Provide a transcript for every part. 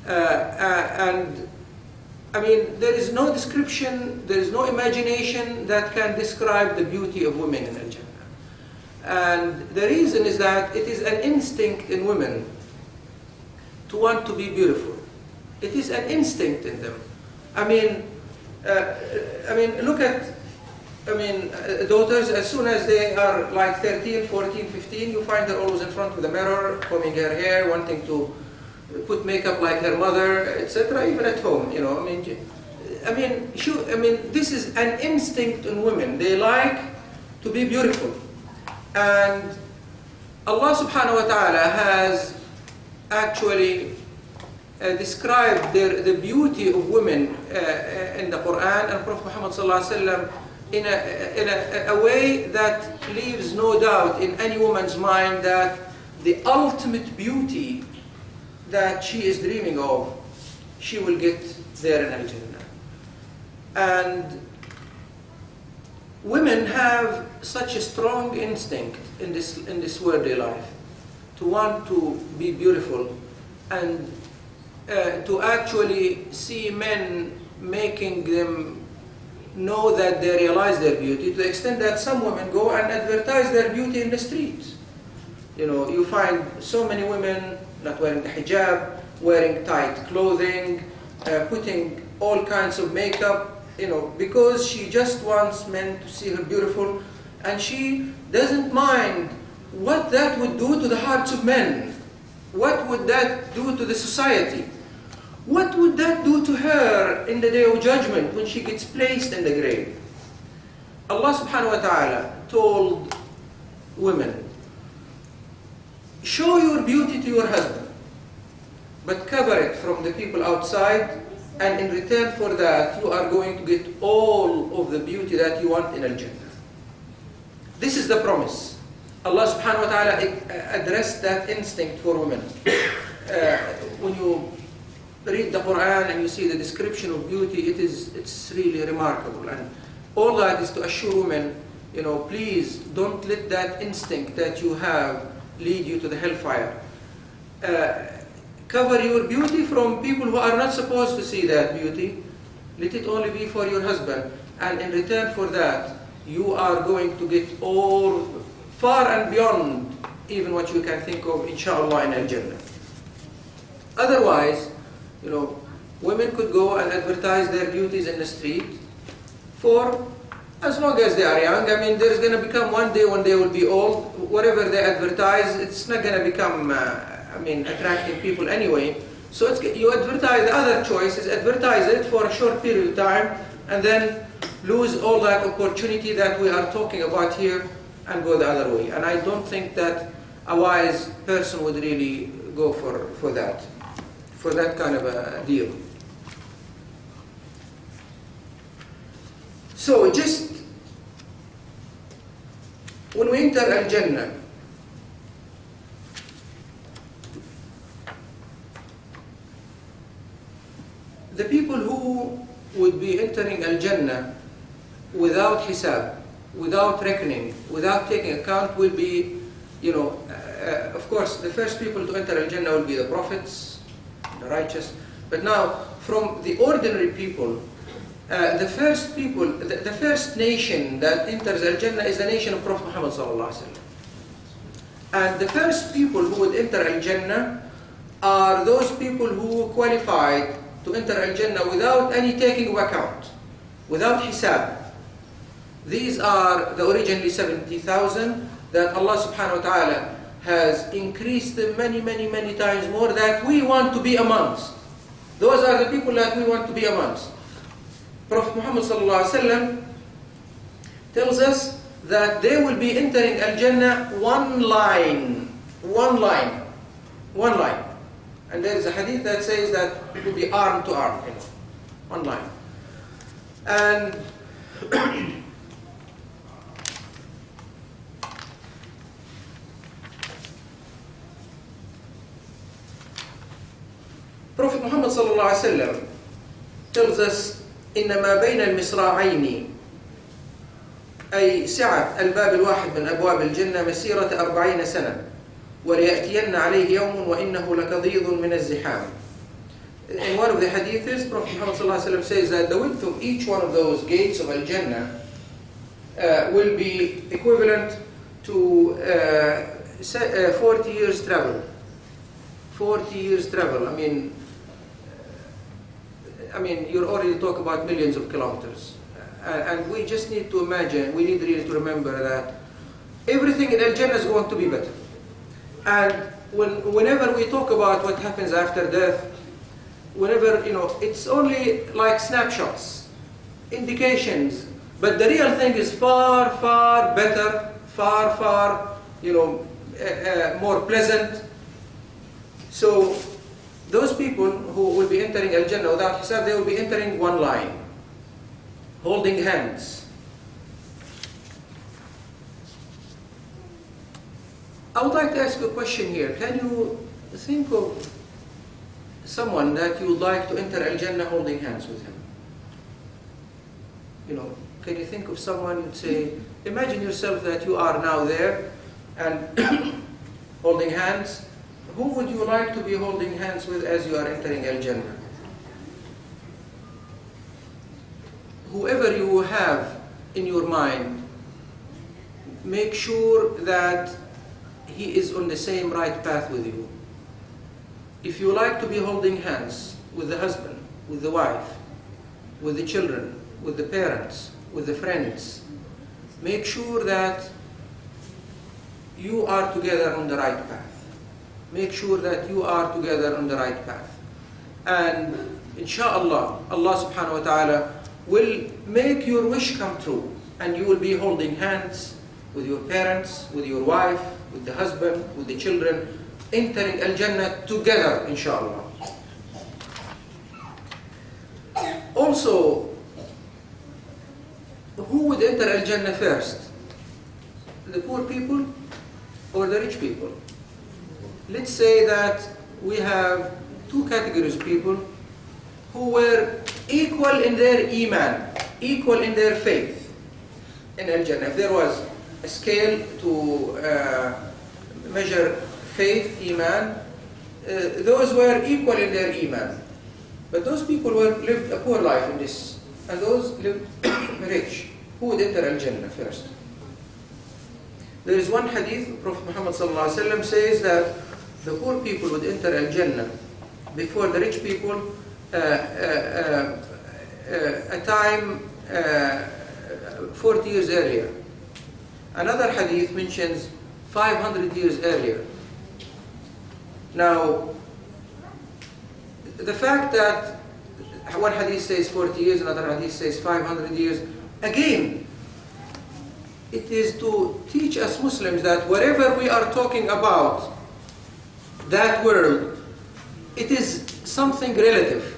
And I mean, there is no description, there is no imagination that can describe the beauty of women in Al-Jannah. And the reason is that it is an instinct in women to want to be beautiful. It is an instinct in them. I mean, look at, daughters, as soon as they are like 13, 14, 15, you find her always in front of the mirror, combing her hair, wanting to put makeup like her mother, etc. Even at home, you know. This is an instinct in women. They like to be beautiful, and Allah Subhanahu wa Taala has actually described the beauty of women in the Quran and Prophet Muhammad Sallallahu Alaihi Wasallam in a way that leaves no doubt in any woman's mind that the ultimate beauty that she is dreaming of, she will get there in Al-Jannah. And women have such a strong instinct in this worldly life to want to be beautiful and to actually see men making them know that they realize their beauty, to the extent that some women go and advertise their beauty in the streets. You know, you find so many women not wearing the hijab, wearing tight clothing, putting all kinds of makeup, you know, because she just wants men to see her beautiful, and she doesn't mind what that would do to the hearts of men. What would that do to the society? What would that do to her in the day of judgment when she gets placed in the grave? Allah subhanahu wa ta'ala told women, show your beauty to your husband, but cover it from the people outside, and in return for that, you are going to get all of the beauty that you want in Al-Jannah. This is the promise. Allah subhanahu wa ta'ala addressed that instinct for women. When you read the Quran and you see the description of beauty, it's really remarkable. And all that is to assure women, you know, please don't let that instinct that you have lead you to the hellfire. Cover your beauty from people who are not supposed to see that beauty. Let it only be for your husband. And in return for that, you are going to get all far and beyond even what you can think of, inshallah, in Al-Jannah. Otherwise, you know, women could go and advertise their beauties in the street for as long as they are young. I mean, there's going to become one day when they will be old. Whatever they advertise, it's not going to become, attracting people anyway. So you advertise, the other choice is advertise it for a short period of time and then lose all that opportunity that we are talking about here and go the other way. And I don't think that a wise person would really go for that kind of a deal. So just when we enter Al-Jannah, the people who would be entering Al-Jannah without hisab, without reckoning, without taking account will be, of course, the first people to enter Al-Jannah will be the prophets, the righteous. But now, from the ordinary people, the first nation that enters Al-Jannah is the nation of Prophet Muhammad sallallahu alaihi wasallam. And the first people who would enter Al-Jannah are those people who qualified to enter Al-Jannah without any taking of account, without hisab. These are the originally 70,000 that Allah subhanahu wa ta'ala has increased them many, many, many times more that we want to be amongst. Those are the people that we want to be amongst. Prophet Muhammad sallallahu alaihi wasallam tells us that they will be entering Al-Jannah one line. And there is a hadith that says that it will be arm to arm, one line. And Prophet Muhammad sallallahu alaihi wasallam tells us, إنما بين المصراعين أي سعة الباب الواحد من أبواب الجنة مسيرة 40 سنة وليأتين عليه يوم وإنه لكضيض من الزحام. In one of the hadiths, Prophet Muhammad ﷺ says that the width of each one of those gates of Al-Jannah will be equivalent to 40 years travel. 40 years travel. I mean, you already talk about millions of kilometers. And we just need to imagine, we need really to remember that everything in Al-Jannah is going to be better. And whenever we talk about what happens after death, whenever, it's only like snapshots, indications, but the real thing is far, far better, far, far, more pleasant. So those people who will be entering Al-Jannah without hisab, they will be entering one line, holding hands. I would like to ask you a question here. Can you think of someone that you would like to enter Al-Jannah holding hands with him? Can you think of someone, you'd say, imagine yourself that you are now there and holding hands. Who would you like to be holding hands with as you are entering Al-Jannah? Whoever you have in your mind, make sure that he is on the same right path with you. If you like to be holding hands with the husband, with the wife, with the children, with the parents, with the friends, make sure that you are together on the right path. Make sure that you are together on the right path. And inshallah, Allah subhanahu wa ta'ala will make your wish come true. And you will be holding hands with your parents, with your wife, with the husband, with the children, entering Al-Jannah together, inshallah. Also, who would enter Al-Jannah first? The poor people or the rich people? Let's say that we have two categories of people who were equal in their iman, equal in their faith in Al-Jannah. If there was a scale to measure faith, iman, those were equal in their iman. But those people lived a poor life in this, and those lived rich. Who would enter Al-Jannah first? There is one hadith, Prophet Muhammad ﷺ says that the poor people would enter Al-Jannah before the rich people a time 40 years earlier. Another hadith mentions 500 years earlier. Now, the fact that one hadith says 40 years, another hadith says 500 years, again, it is to teach us Muslims that wherever we are talking about that world, it is something relative.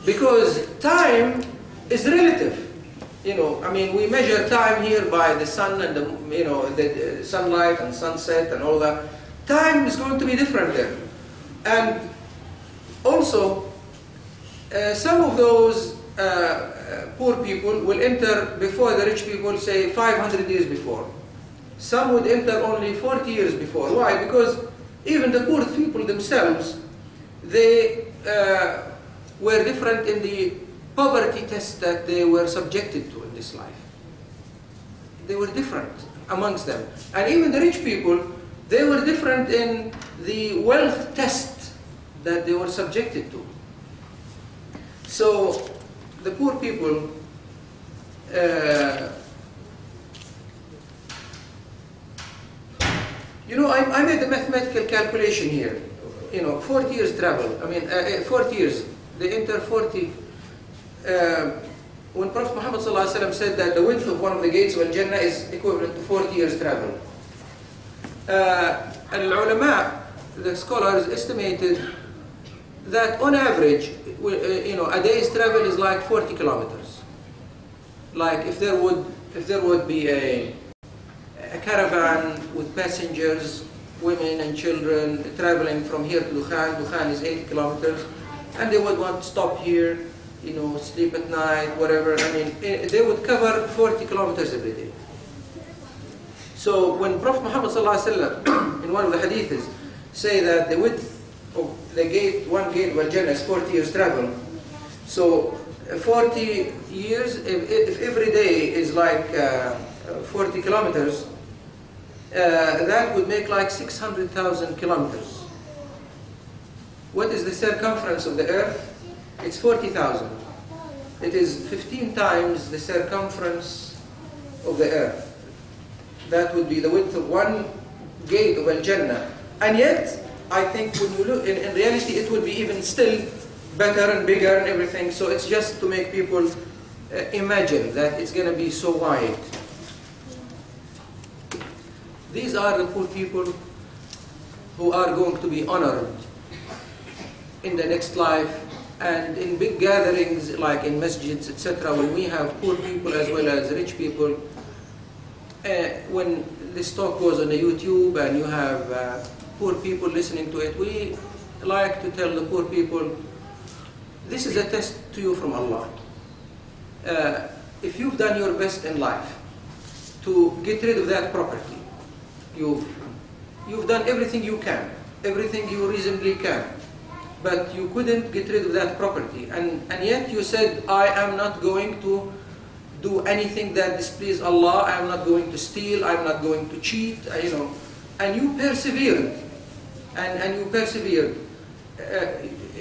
Because time is relative. We measure time here by the sun and the sunlight and sunset and all that. Time is going to be different there. And also, some of those poor people will enter before the rich people, say 500 years before. Some would enter only 40 years before. Why? Because even the poor people themselves, they were different in the poverty test that they were subjected to in this life. They were different amongst them. And even the rich people, they were different in the wealth test that they were subjected to. So the poor people, I made a mathematical calculation here. 40 years travel. 40 years. They enter 40. When Prophet Muhammad ﷺ said that the width of one of the gates of Al-Jannah is equivalent to 40 years travel. Al-ulama, the scholars, estimated that on average, a day's travel is like 40 kilometers. Like if there would be a caravan with passengers, women and children traveling from here to Doha. Doha is 80 kilometers, and they would want to stop here, sleep at night, whatever. They would cover 40 kilometers every day. So when Prophet Muhammad ﷺ in one of the hadiths say that the width of one gate of Al-Jannah is 40 years travel. So 40 years, if every day is like 40 kilometers, that would make like 600,000 kilometers. What is the circumference of the earth? It's 40,000. It is 15 times the circumference of the earth. That would be the width of one gate of Al-Jannah. And yet, I think when you look, in reality, it would be even still better and bigger and everything. So it's just to make people imagine that it's going to be so wide. These are the poor people who are going to be honored in the next life, and in big gatherings like in masjids, etc., when we have poor people as well as rich people, when this talk goes on the YouTube and you have poor people listening to it, we like to tell the poor people, this is a test to you from Allah. If you've done your best in life to get rid of that property, you've done everything you can, everything you reasonably can, but you couldn't get rid of that property, and yet you said, I am not going to do anything that displeases Allah, I am not going to steal, I am not going to cheat, and you persevered, and you persevered.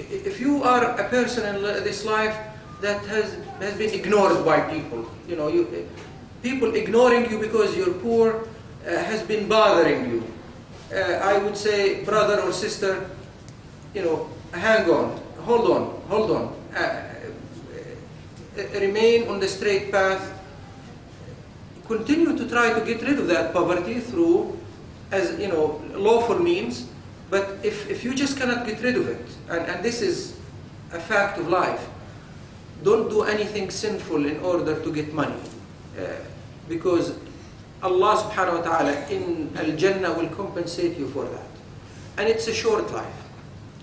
If you are a person in this life that has been ignored by people, people ignoring you because you're poor has been bothering you, I would say, brother or sister, hang on, hold on, remain on the straight path, continue to try to get rid of that poverty through, lawful means, but if you just cannot get rid of it, and this is a fact of life, don't do anything sinful in order to get money, because Allah subhanahu wa ta'ala in Al-Jannah will compensate you for that. And it's a short life.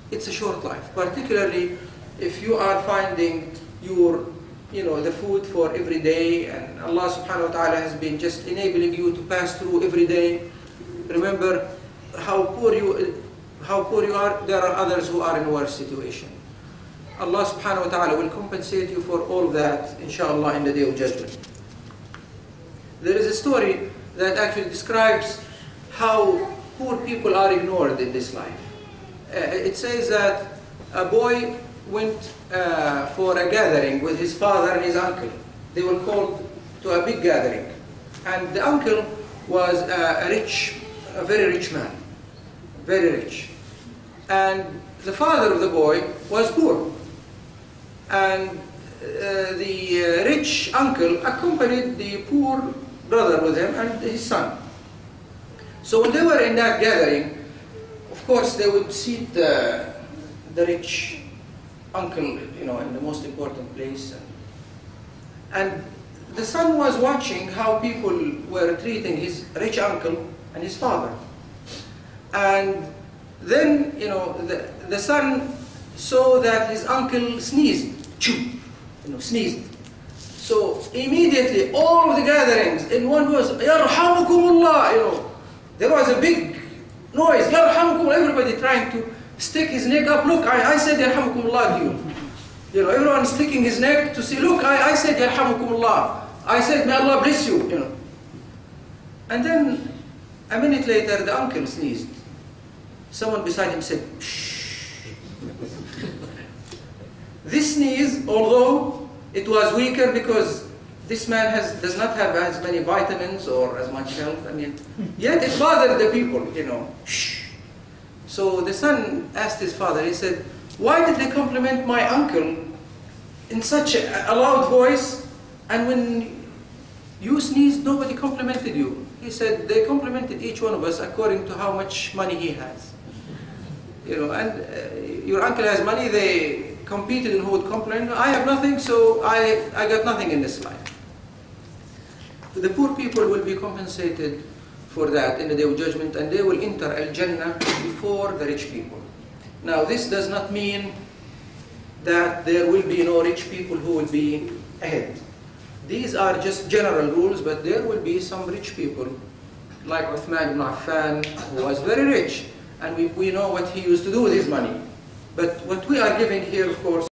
It's a short life, particularly if you are finding your, the food for every day, and Allah subhanahu wa ta'ala has been just enabling you to pass through every day. Remember how poor you are. There are others who are in a worse situation. Allah subhanahu wa ta'ala will compensate you for all of that, inshallah, in the day of judgment. There is a story that actually describes how poor people are ignored in this life. It says that a boy went for a gathering with his father and his uncle. They were called to a big gathering. And the uncle was a very rich man, very rich. And the father of the boy was poor. And the rich uncle accompanied the poor brother with him and his son. So when they were in that gathering, of course they would seat the rich uncle, in the most important place. And the son was watching how people were treating his rich uncle and his father. And then, the son saw that his uncle sneezed, sneezed. So immediately, all of the gatherings in one voice, Yarhamukumullah, there was a big noise, Yarhamukumullah, everybody trying to stick his neck up. Look, I said Yarhamukumullah to you. Everyone sticking his neck to see, look, I said Yarhamukumullah. I said, may Allah bless you, And then, a minute later, the uncle sneezed. Someone beside him said, shh. This sneeze, although it was weaker because this man does not have as many vitamins or as much health, yet it bothered the people, shh. So the son asked his father, he said, why did they compliment my uncle in such a loud voice, and when you sneezed, nobody complimented you? He said, they complimented each one of us according to how much money he has. And your uncle has money, they competed in who would compliment. I have nothing, so I got nothing in this life. The poor people will be compensated for that in the day of judgment, and they will enter Al-Jannah before the rich people. Now, this does not mean that there will be no rich people who will be ahead. These are just general rules, but there will be some rich people, like Uthman ibn Affan, who was very rich, and we know what he used to do with his money. But what we are giving here, of course,